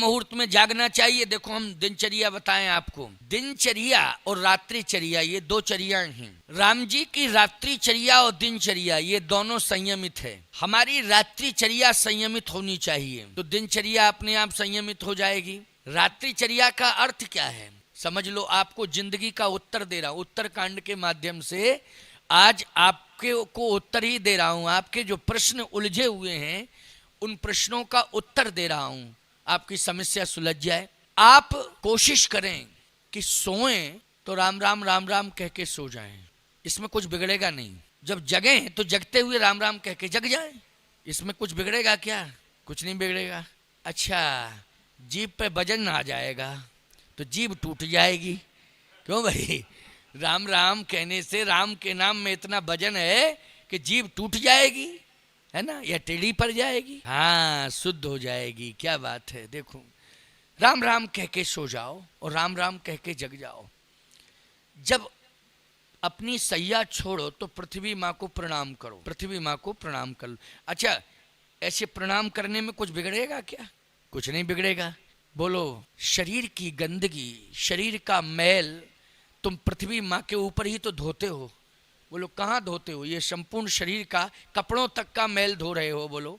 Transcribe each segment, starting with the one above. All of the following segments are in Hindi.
मुहूर्त में जागना चाहिए। देखो हम दिनचर्या बताएं आपको। दिनचर्या और रात्रिचर्या ये दो चर्या हैं। राम जी की रात्रिचर्या और दिनचर्या ये दोनों संयमित है। हमारी रात्रिचर्या संयमित होनी चाहिए तो दिनचर्या अपने आप संयमित हो जाएगी। रात्रिचर्या का अर्थ क्या है समझ लो। आपको जिंदगी का उत्तर दे रहा हूं, उत्तर कांड के माध्यम से आज आपके को उत्तर ही दे रहा हूं। आपके जो प्रश्न उलझे हुए हैं उन प्रश्नों का उत्तर दे रहा हूं, आपकी समस्या सुलझ जाए। आप कोशिश करें कि सोएं तो राम राम राम राम कह के सो जाएं, इसमें कुछ बिगड़ेगा नहीं। जब जगें तो जगते हुए राम राम कह के जग जाएं, इसमें कुछ बिगड़ेगा क्या? कुछ नहीं बिगड़ेगा। अच्छा, जीभ पे वजन आ जाएगा तो जीभ टूट जाएगी। क्यों भाई? राम राम कहने से राम के नाम में इतना वजन है कि जीभ टूट जाएगी, है ना, या टेढ़ी पड़ जाएगी। हाँ, शुद्ध हो जाएगी। क्या बात है। देखो, राम राम कह के सो जाओ और राम राम कह के जग जाओ। जब अपनी सैया छोड़ो तो पृथ्वी माँ को प्रणाम करो, पृथ्वी माँ को प्रणाम कर लो। अच्छा, ऐसे प्रणाम करने में कुछ बिगड़ेगा क्या? कुछ नहीं बिगड़ेगा। बोलो, शरीर की गंदगी, शरीर का मैल तुम पृथ्वी माँ के ऊपर ही तो धोते हो। बोलो, कहाँ धोते हो? ये संपूर्ण शरीर का, कपड़ों तक का मैल धो रहे हो। बोलो,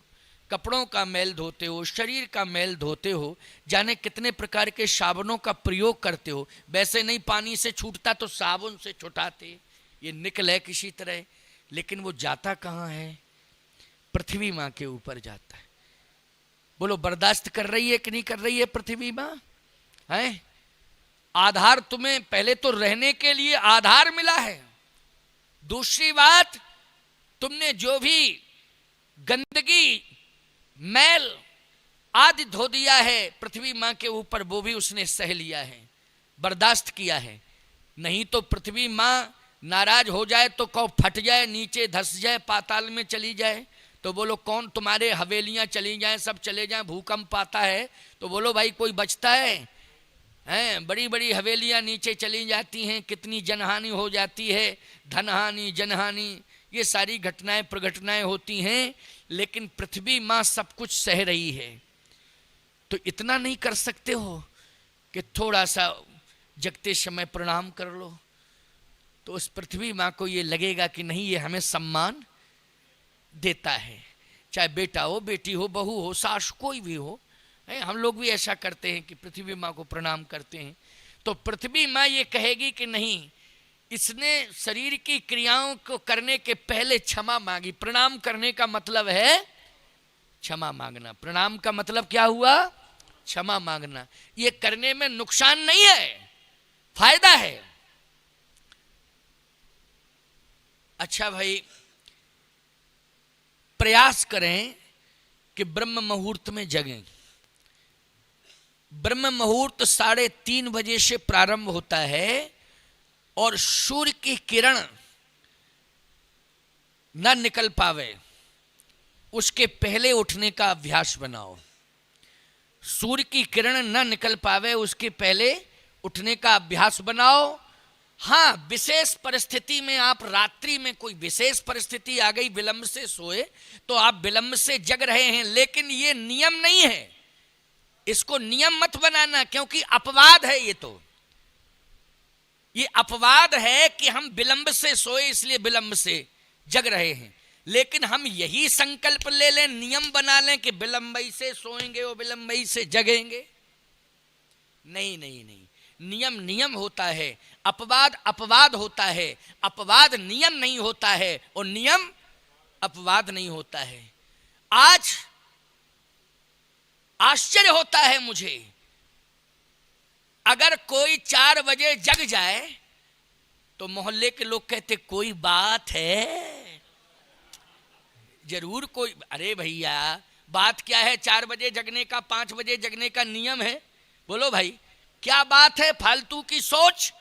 कपड़ों का मैल धोते हो, शरीर का मैल धोते हो। जाने कितने प्रकार के साबुनों का प्रयोग करते हो। वैसे नहीं पानी से छूटता तो साबुन से छुटाते, ये निकले किसी तरह। लेकिन वो जाता कहाँ है? पृथ्वी माँ के ऊपर जाता है। बोलो, बर्दाश्त कर रही है कि नहीं कर रही है पृथ्वी माँ? है आधार तुम्हें, पहले तो रहने के लिए आधार मिला है। दूसरी बात, तुमने जो भी गंदगी, मैल आदि धो दिया है पृथ्वी माँ के ऊपर, वो भी उसने सह लिया है, बर्दाश्त किया है। नहीं तो पृथ्वी माँ नाराज हो जाए तो कौ फट जाए, नीचे धस जाए, पाताल में चली जाए तो बोलो कौन? तुम्हारे हवेलियां चली जाएं, सब चले जाएं, भूकंप आता है तो बोलो भाई कोई बचता है? हैं, बड़ी बड़ी हवेलियां नीचे चली जाती हैं, कितनी जनहानि हो जाती है, धनहानि, जनहानि, ये सारी घटनाएं प्रघटनाएं होती हैं। लेकिन पृथ्वी माँ सब कुछ सह रही है। तो इतना नहीं कर सकते हो कि थोड़ा सा जगते समय प्रणाम कर लो? तो उस पृथ्वी माँ को ये लगेगा कि नहीं, ये हमें सम्मान देता है। चाहे बेटा हो, बेटी हो, बहू हो, सास, कोई भी हो। हम लोग भी ऐसा करते हैं कि पृथ्वी माँ को प्रणाम करते हैं। तो पृथ्वी माँ ये कहेगी कि नहीं, इसने शरीर की क्रियाओं को करने के पहले क्षमा मांगी। प्रणाम करने का मतलब है क्षमा मांगना। प्रणाम का मतलब क्या हुआ? क्षमा मांगना। ये करने में नुकसान नहीं है, फायदा है। अच्छा भाई, प्रयास करें कि ब्रह्म मुहूर्त में जगें। ब्रह्म मुहूर्त 3:30 बजे से प्रारंभ होता है और सूर्य की किरण न निकल पावे उसके पहले उठने का अभ्यास बनाओ। सूर्य की किरण न निकल पावे उसके पहले उठने का अभ्यास बनाओ। हाँ, विशेष परिस्थिति में, आप रात्रि में कोई विशेष परिस्थिति आ गई, विलंब से सोए तो आप विलंब से जग रहे हैं, लेकिन ये नियम नहीं है। इसको नियम मत बनाना, क्योंकि अपवाद है। ये अपवाद है कि हम विलंब से सोए इसलिए विलंब से जग रहे हैं। लेकिन हम यही संकल्प ले लें, नियम बना लें कि विलंबई से सोएंगे और विलंबई से जगेंगे। नहीं नहीं नहीं, नियम नियम होता है, अपवाद अपवाद होता है। अपवाद नियम नहीं होता है और नियम अपवाद नहीं होता है। आज आश्चर्य होता है मुझे, अगर कोई 4 बजे जग जाए तो मोहल्ले के लोग कहते कोई बात है, जरूर कोई। अरे भैया, बात क्या है? 4 बजे जगने का, 5 बजे जगने का नियम है। बोलो भाई, क्या बात है? फालतू की सोच,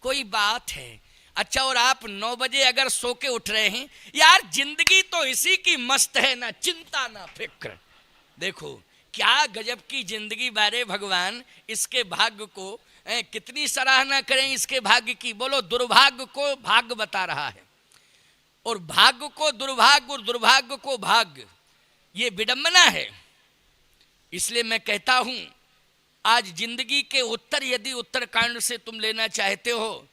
कोई बात है? अच्छा, और आप 9 बजे अगर सो के उठ रहे हैं, यार जिंदगी तो इसी की मस्त है, ना चिंता ना फिक्र। देखो क्या गजब की जिंदगी बारे भगवान, इसके भाग्य को कितनी सराहना करें इसके भाग्य की। बोलो, दुर्भाग्य को भाग्य बता रहा है और भाग्य को दुर्भाग्य और दुर्भाग्य को भाग्य, ये विडंबना है। इसलिए मैं कहता हूं आज जिंदगी के उत्तर यदि उत्तरकांड से तुम लेना चाहते हो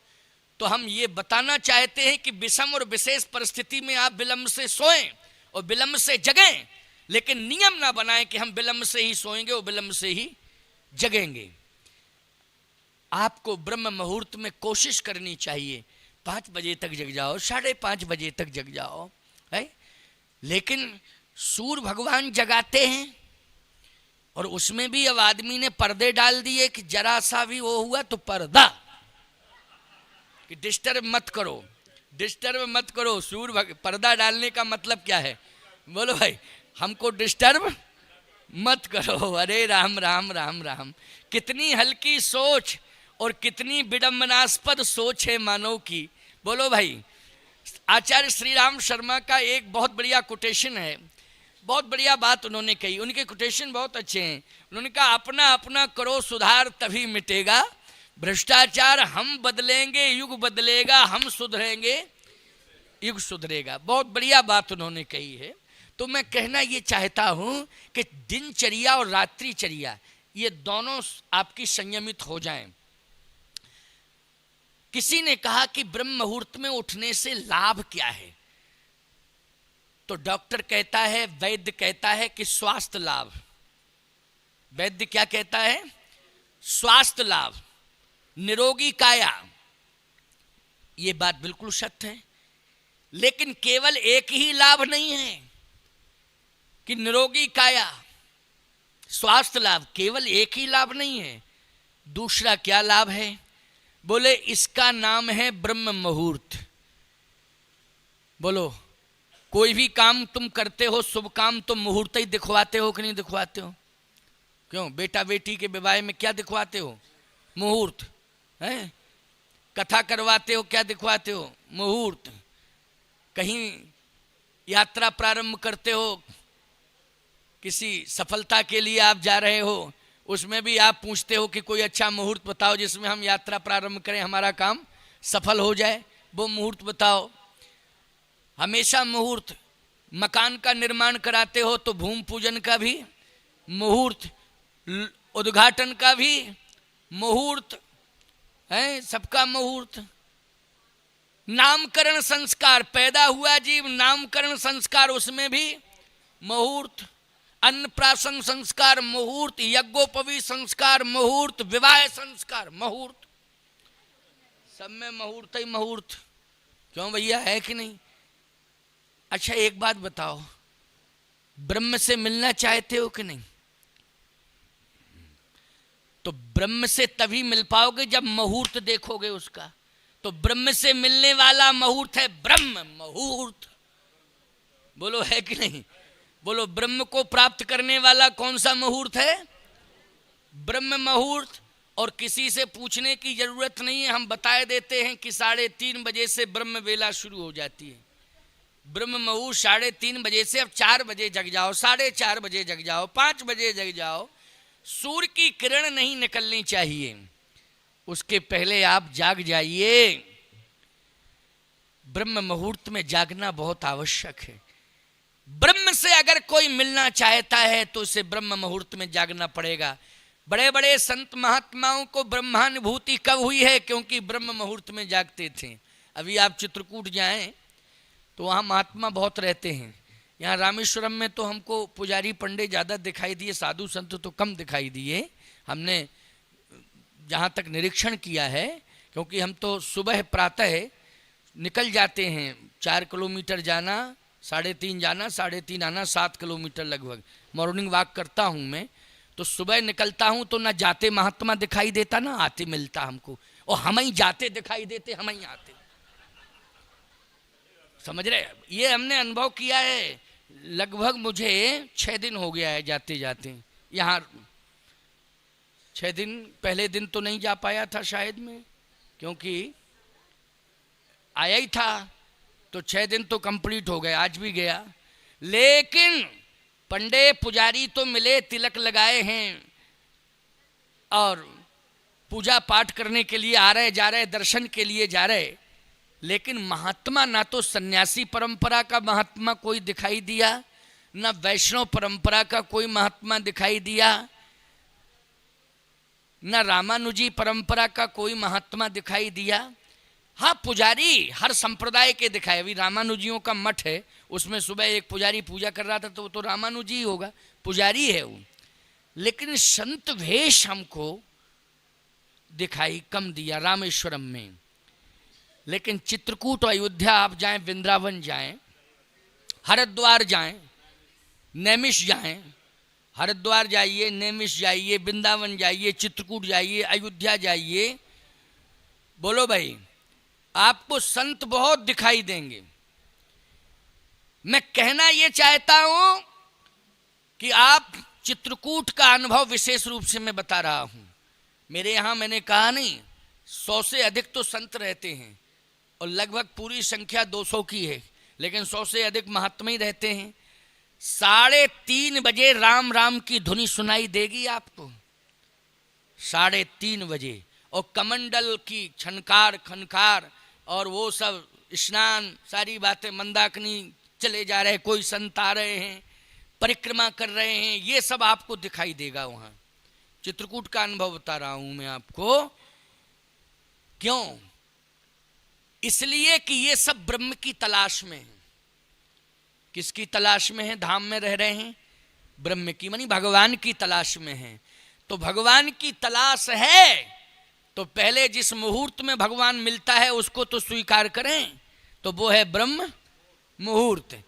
तो हम ये बताना चाहते हैं कि विषम और विशेष परिस्थिति में आप विलंब से सोएं और विलंब से जगें, लेकिन नियम ना बनाएं कि हम विलंब से ही सोएंगे और विलंब से ही जगेंगे। आपको ब्रह्म मुहूर्त में कोशिश करनी चाहिए, 5 बजे तक जग जाओ, 5:30 बजे तक जग जाओ, है? लेकिन सूर्य भगवान जगाते हैं और उसमें भी अब आदमी ने पर्दे डाल दिए कि जरा सा भी वो हुआ तो पर्दा, कि डिस्टर्ब मत करो, डिस्टर्ब मत करो। पर्दा डालने का मतलब क्या है? बोलो भाई, हमको डिस्टर्ब मत करो। अरे राम राम राम राम, कितनी हल्की सोच और कितनी विडंबनास्पद सोच है मानव की। बोलो भाई, आचार्य श्री राम शर्मा का एक बहुत बढ़िया कोटेशन है, बहुत बढ़िया बात उन्होंने कही, उनके कोटेशन बहुत अच्छे हैं। उन्होंने कहा, अपना अपना करो सुधार तभी मिटेगा भ्रष्टाचार, हम बदलेंगे युग बदलेगा, हम सुधरेंगे युग सुधरेगा। बहुत बढ़िया बात उन्होंने कही है। तो मैं कहना ये चाहता हूं कि दिनचर्या और रात्रिचर्या ये दोनों आपकी संयमित हो जाएं। किसी ने कहा कि ब्रह्म मुहूर्त में उठने से लाभ क्या है, तो डॉक्टर कहता है, वैद्य कहता है कि स्वास्थ्य लाभ। वैद्य क्या कहता है? स्वास्थ्य लाभ, निरोगी काया। ये बात बिल्कुल सत्य है, लेकिन केवल एक ही लाभ नहीं है कि निरोगी काया, स्वास्थ्य लाभ, केवल एक ही लाभ नहीं है। दूसरा क्या लाभ है? बोले इसका नाम है ब्रह्म मुहूर्त। बोलो, कोई भी काम तुम करते हो, शुभ काम, तो मुहूर्त ही दिखवाते हो कि नहीं दिखवाते हो? क्यों? बेटा बेटी के विवाह में क्या दिखवाते हो? मुहूर्त है। कथा करवाते हो, क्या दिखवाते हो? मुहूर्त। कहीं यात्रा प्रारंभ करते हो, किसी सफलता के लिए आप जा रहे हो, उसमें भी आप पूछते हो कि कोई अच्छा मुहूर्त बताओ जिसमें हम यात्रा प्रारंभ करें, हमारा काम सफल हो जाए, वो मुहूर्त बताओ। हमेशा मुहूर्त। मकान का निर्माण कराते हो तो भूमि पूजन का भी मुहूर्त, उद्घाटन का भी मुहूर्त है, सबका मुहूर्त। नामकरण संस्कार, पैदा हुआ जीव, नामकरण संस्कार, उसमें भी मुहूर्त। अन्नप्राशन संस्कार मुहूर्त, यज्ञोपवी संस्कार मुहूर्त, विवाह संस्कार मुहूर्त, सब में मुहूर्त ही मुहूर्त। क्यों भैया, है कि नहीं? अच्छा एक बात बताओ, ब्रह्म से मिलना चाहते हो कि नहीं? तो ब्रह्म से तभी मिल पाओगे जब मुहूर्त देखोगे उसका। तो ब्रह्म से मिलने वाला मुहूर्त है ब्रह्म मुहूर्त। बोलो, है कि नहीं? बोलो, ब्रह्म को प्राप्त करने वाला कौन सा मुहूर्त है? ब्रह्म मुहूर्त। और किसी से पूछने की जरूरत नहीं है, हम बताए देते हैं कि 3:30 बजे से ब्रह्म वेला शुरू हो जाती है। ब्रह्म मुहूर्त 3:30 बजे से। अब 4 बजे जग जाओ, 4:30 बजे जग जाओ, 5 बजे जग जाओ, सूर्य की किरण नहीं निकलनी चाहिए, उसके पहले आप जाग जाइए। ब्रह्म मुहूर्त में जागना बहुत आवश्यक है। ब्रह्म से अगर कोई मिलना चाहता है तो उसे ब्रह्म मुहूर्त में जागना पड़ेगा। बड़े बड़े संत महात्माओं को ब्रह्मानुभूति कब हुई है? क्योंकि ब्रह्म मुहूर्त में जागते थे। अभी आप चित्रकूट जाएं तो वहाँ महात्मा बहुत रहते हैं। यहाँ रामेश्वरम में तो हमको पुजारी पंडे ज़्यादा दिखाई दिए, साधु संत तो कम दिखाई दिए, हमने जहाँ तक निरीक्षण किया है। क्योंकि हम तो सुबह प्रातः निकल जाते हैं, 4 किलोमीटर जाना, 3.5 जाना, 3.5 आना, 7 किलोमीटर लगभग मॉर्निंग वॉक करता हूँ मैं। तो सुबह निकलता हूँ तो ना जाते महात्मा दिखाई देता, ना आते मिलता हमको, और हम ही जाते दिखाई देते, हम ही आते। समझ रहे? ये हमने अनुभव किया है। लगभग मुझे 6 दिन हो गया है जाते जाते यहाँ। 6 दिन, पहले दिन तो नहीं जा पाया था शायद मैं, क्योंकि आया ही था, तो 6 दिन तो कंप्लीट हो गए, आज भी गया। लेकिन पंडे पुजारी तो मिले, तिलक लगाए हैं और पूजा पाठ करने के लिए आ रहे, जा रहे, दर्शन के लिए जा रहे। लेकिन महात्मा, ना तो सन्यासी परंपरा का महात्मा कोई दिखाई दिया, ना वैष्णव परंपरा का कोई महात्मा दिखाई दिया। न रामानुजी परंपरा का कोई महात्मा दिखाई दिया। हाँ, पुजारी हर संप्रदाय के दिखाए। अभी रामानुजियों का मठ है, उसमें सुबह एक पुजारी पूजा कर रहा था, तो वो तो रामानुजी ही होगा, पुजारी है वो। लेकिन संत वेश हमको दिखाई कम दिया रामेश्वरम में। लेकिन चित्रकूट, अयोध्या आप जाएं, वृंदावन जाएं, हरिद्वार जाएं, नैमिष जाएं, हरिद्वार जाइए, नैमिष जाइए, वृंदावन जाइए, चित्रकूट जाइए, अयोध्या जाइए, बोलो भाई, आपको संत बहुत दिखाई देंगे। मैं कहना यह चाहता हूं कि आप चित्रकूट का अनुभव विशेष रूप से मैं बता रहा हूं। मेरे यहां मैंने कहा नहीं, 100 से अधिक तो संत रहते हैं और लगभग पूरी संख्या 200 की है, लेकिन 100 से अधिक महात्मा ही रहते हैं। 3:30 बजे राम राम की धुनी सुनाई देगी आपको, 3:30 बजे, और कमंडल की छनकार खनकार और वो सब स्नान, सारी बातें, मंदाकिनी चले जा रहे हैं, कोई संत आ रहे हैं, परिक्रमा कर रहे हैं, ये सब आपको दिखाई देगा वहां। चित्रकूट का अनुभव बता रहा हूं मैं आपको। क्यों? इसलिए कि ये सब ब्रह्म की तलाश में है। किसकी तलाश में है? धाम में रह रहे हैं, ब्रह्म की, मानी भगवान की तलाश में है। तो भगवान की तलाश है तो पहले जिस मुहूर्त में भगवान मिलता है उसको तो स्वीकार करें, तो वो है ब्रह्म मुहूर्त।